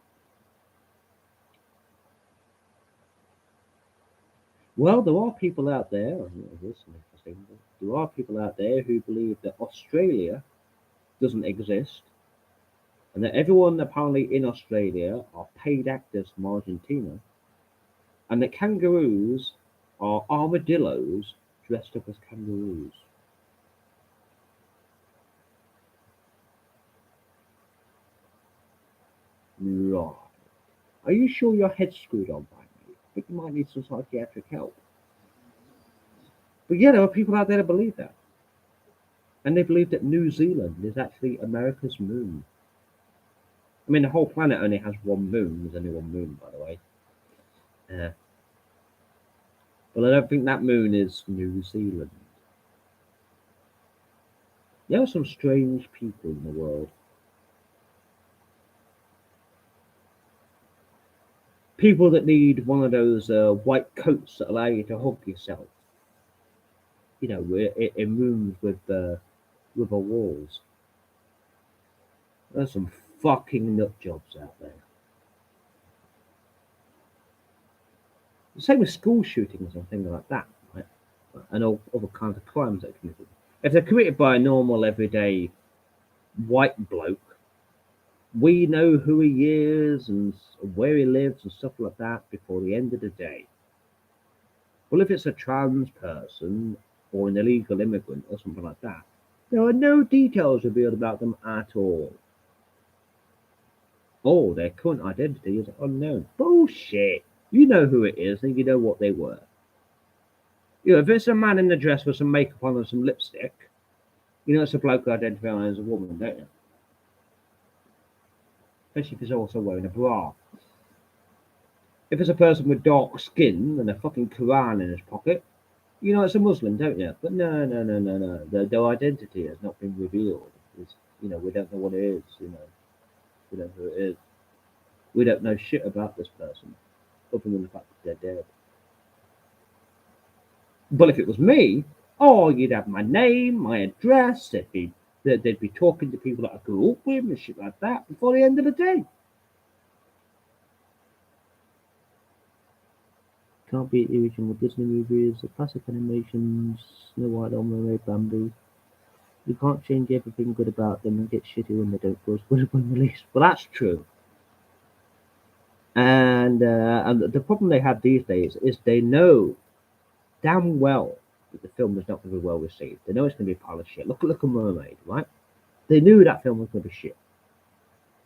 Well, there are people out there, there are people out there who believe that Australia doesn't exist and that everyone apparently in Australia are paid actors from Argentina and that kangaroos are armadillos dressed up as kangaroos. Right. Are you sure your head's screwed on by me? I think you might need some psychiatric help. But yeah, there are people out there that believe that. And they believe that New Zealand is actually America's moon. I mean, the whole planet only has one moon. There's only one moon, by the way. Uh, but I don't think that moon is New Zealand. There are some strange people in the world. People that need one of those white coats that allow you to hug yourself. You know, in rooms with walls. There's some fucking nut jobs out there. The same with school shootings and things like that, right? And all other kinds of crimes that are committed. If they're committed by a normal, everyday white bloke, we know who he is and where he lives and stuff like that before the end of the day. Well, if it's a trans person or an illegal immigrant or something like that, there are no details revealed about them at all. Or their current identity is unknown. Bullshit! You know who it is and you know what they were. You know, if it's a man in a dress with some makeup on and some lipstick, you know it's a bloke identifying as a woman, don't you? Especially if he's also wearing a bra. If it's a person with dark skin and a fucking Quran in his pocket, you know it's a Muslim, don't you? But no, no, no, no, no. Their identity has not been revealed. It's, you know, we don't know what it is. You know, we don't know who it is. We don't know shit about this person, other than the fact that they're dead. But if it was me, oh, you'd have my name, my address. They'd be talking to people that I grew up with and shit like that before the end of the day. Can't beat the original Disney movies, the classic animations, Snow White, Little Mermaid, Bambi. You can't change everything good about them and get shitty when they don't go as good as when released. Well, that's true. And the problem they have these days is they know damn well that the film is not going to be well received. They know it's going to be a pile of shit. Look at Little Mermaid, right? They knew that film was going to be shit.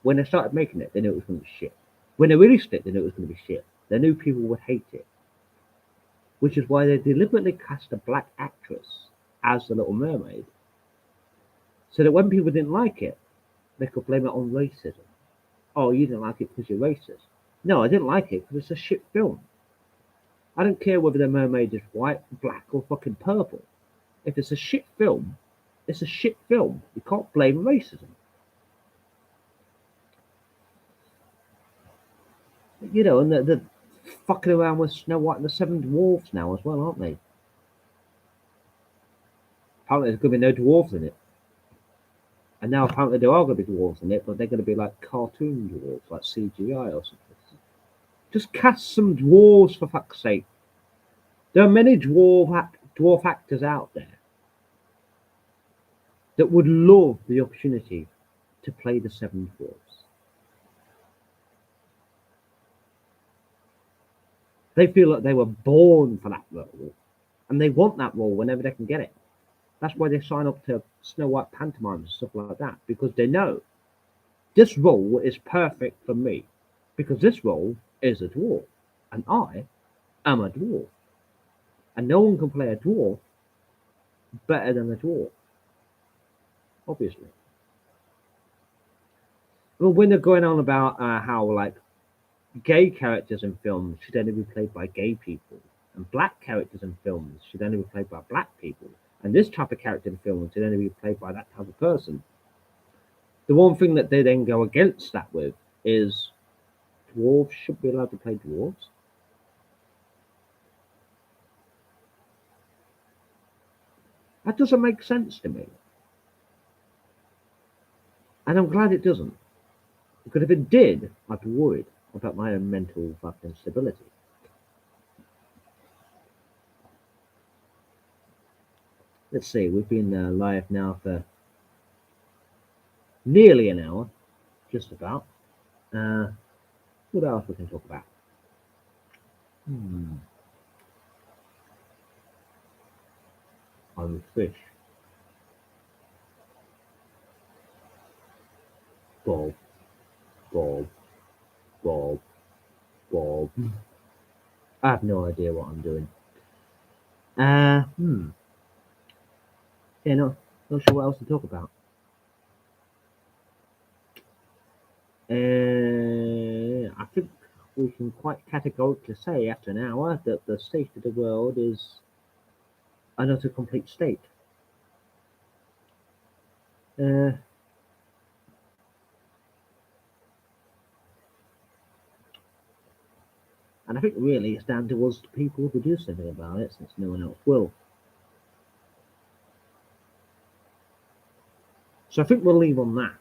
When they started making it, they knew it was going to be shit. When they released it, they knew it was going to be shit. They knew people would hate it, which is why they deliberately cast a black actress as the Little Mermaid, so that when people didn't like it, they could blame it on racism. Oh, you didn't like it because you're racist. No, I didn't like it because it's a shit film. I don't care whether the mermaid is white, black, or fucking purple. If it's a shit film, it's a shit film. You can't blame racism. You know, and they're fucking around with Snow White and the Seven Dwarfs now as well, aren't they? Apparently there's going to be no dwarves in it. And now apparently there are going to be dwarves in it, but they're going to be like cartoon dwarves, like CGI or something. Just cast some dwarves for fuck's sake. There are many dwarf actors out there that would love the opportunity to play the Seven Dwarfs. They feel like they were born for that role, and they want that role whenever they can get it. That's why they sign up to Snow White pantomimes and stuff like that, because they know this role is perfect for me, because this role is a dwarf, and I am a dwarf, and no one can play a dwarf better than a dwarf, obviously. Well, when they're going on about how like gay characters in films should only be played by gay people, and black characters in films should only be played by black people, and this type of character in films should only be played by that type of person. The one thing that they then go against that with is dwarves should be allowed to play dwarves. That doesn't make sense to me. And I'm glad it doesn't. Because if it did, I'd be worried about my own mental fucking stability. Let's see, we've been live now for nearly an hour, just about. Uh, what else we can talk about? Hmm. On fish. Bob, Bob, Bob, Bob. I have no idea what I'm doing. Hmm. Yeah, no, not sure what else to talk about. I think we can quite categorically say after an hour that the state of the world is a not a complete state. Uh, and I think really it's down to us people to do something about it since no one else will. So I think we'll leave on that.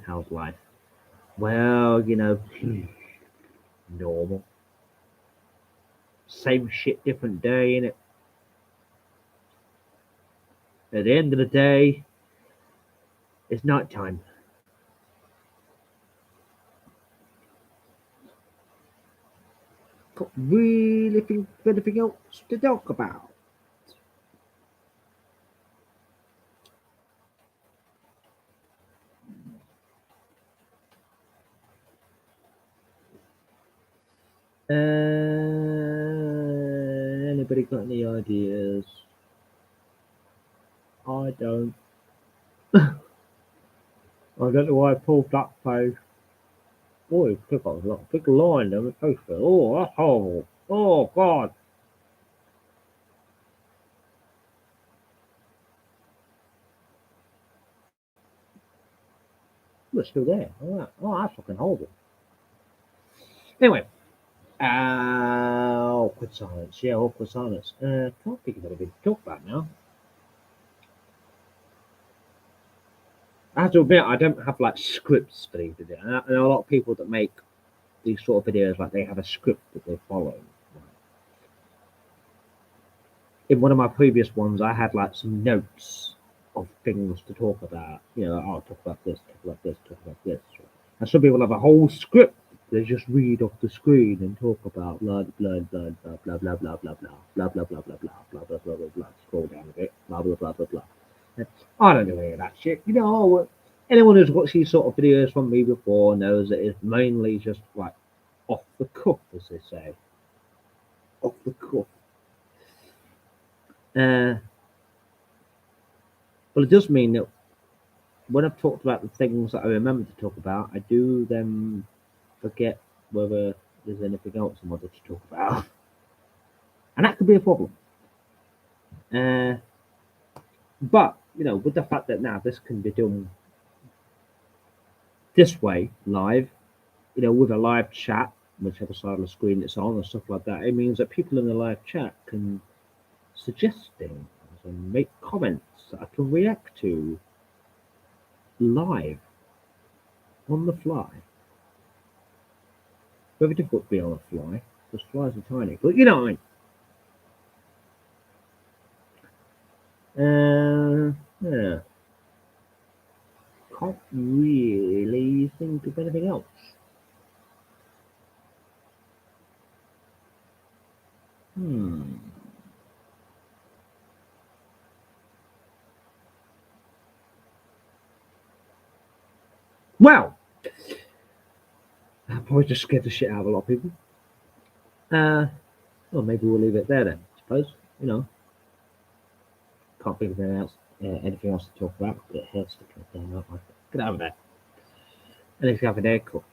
How's life? Well, normal. Same shit, different day, innit? At the end of the day, it's night time. Can't really think of anything else to talk about. Anybody got any ideas? I don't. I don't know why I pulled that face. Boy, took a lot, big line down the face. Oh, that's horrible. Oh, God. We're still there. Oh, that's fucking horrible. Anyway, awkward silence. Yeah, awkward silence. Can't think of anything to talk about now. I have to admit, I don't have like scripts for these videos. I know a lot of people that make these sort of videos, like they have a script that they follow. In one of my previous ones, I had like some notes of things to talk about. I'll talk about this, talk about this, talk about this. And some people have a whole script. They just read off the screen and talk about blah blah blah blah blah blah blah blah blah blah blah blah blah blah blah blah blah blah blah. Scroll down a bit. Blah blah blah blah blah. I don't do any of that shit. Anyone who's watched these sort of videos from me before knows that it's mainly just like off the cuff, as they say, off the cuff. Uh, well, it does mean that when I've talked about the things that I remember to talk about, I do then forget whether there's anything else I wanted to talk about, and that could be a problem. Uh, but with the fact that now this can be done this way, live, with a live chat, whichever side of the screen it's on, and stuff like that, it means that people in the live chat can suggest things and make comments that I can react to live on the fly. Very difficult to be on the fly because flies are tiny, but you know what I mean. Yeah. Can't really think of anything else. Hmm. Well, that probably just scared the shit out of a lot of people. Well, maybe we'll leave it there then. I suppose. Can't think of anything else to talk about. It hurts to get down. Get over there. And if you have an air could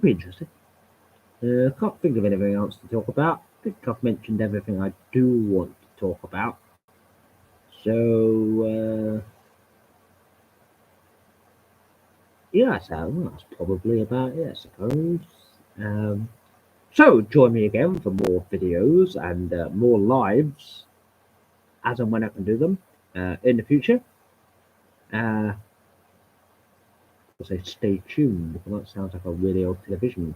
be interesting. Can't think of anything else to talk about. I think I've mentioned everything I do want to talk about. So, yeah, so that's probably about it, I suppose. So, join me again for more videos and more lives as and when I can do them in the future. I'll say stay tuned, because that sounds like a really old television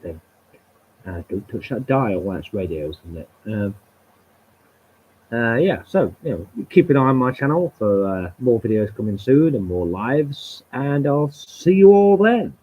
thing. Don't touch that dial while it's radio, isn't it? Yeah, so keep an eye on my channel for more videos coming soon and more lives, and I'll see you all then.